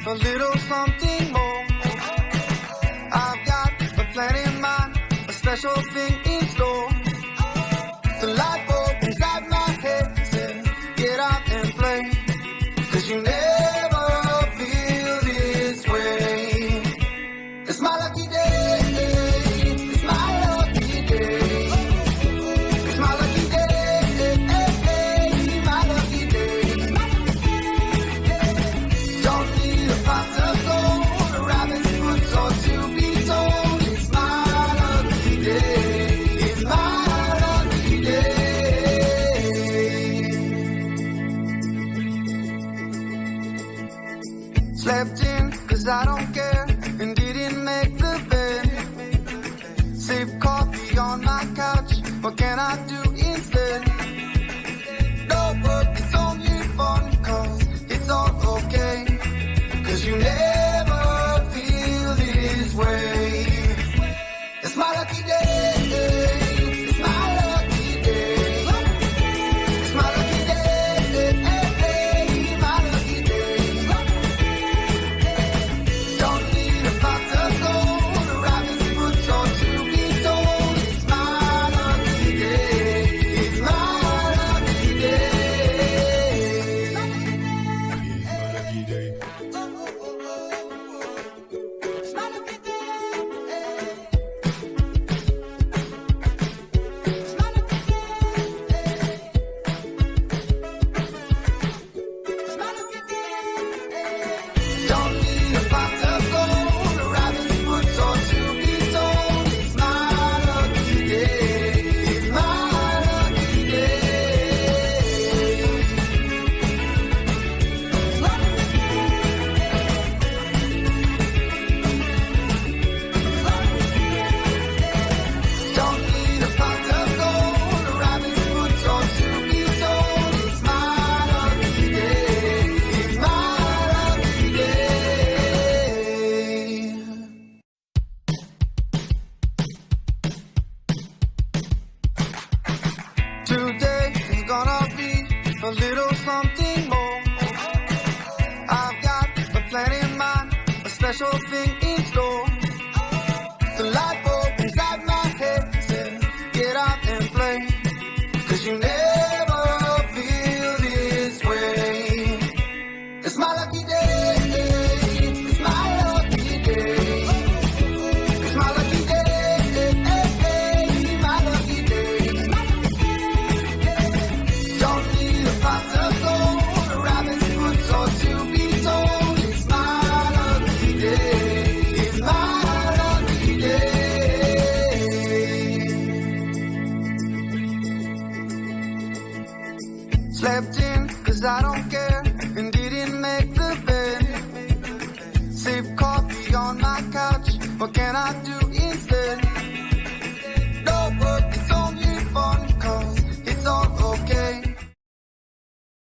a little something more. I've got a plan in mind, a special thing in store. The light bulb inside my head says, get out and play, 'cause you never feel this way. It's my lucky day, it's my lucky day. It's my lucky day, my lucky day. Don't need a pot of gold, a rabbit's foot or to be told. It's my lucky day, it's my lucky day. Slept in 'cause I don't care, and didn't make the bed. Sip coffee on my couch, what can I do instead? No work, it's only fun, 'cause it's all okay. 'Cause you never feel this way. It's my lucky day, it's my lucky day. It's my lucky day, my lucky day. Don't need a pot of gold, a rabbit's foot or to be told. It's my lucky day, it's my lucky day. It's my lucky day. It's my lucky day. It's my lucky day. It's my lucky day. Don't need a pot of gold, a rabbit's foot or to be told. It's my lucky day, it's my lucky day. It's my lucky day. Don't need a pot of gold, a rabbit's foot or to be told. It's my lucky day, it's my lucky day. Today is gonna be a little something more. I've got a plan in mind, a special thing in store. The light bulb inside my head says, get out and play, 'cause you never feel this way. It's my lucky day, it's my lucky day. It's my lucky day, my lucky day. Don't need a pot of gold, a rabbit's foot or to be told. It's my lucky day, it's my lucky day. Slept in 'cause I don't care, and didn't make the bed. Sip coffee on my couch, what can I do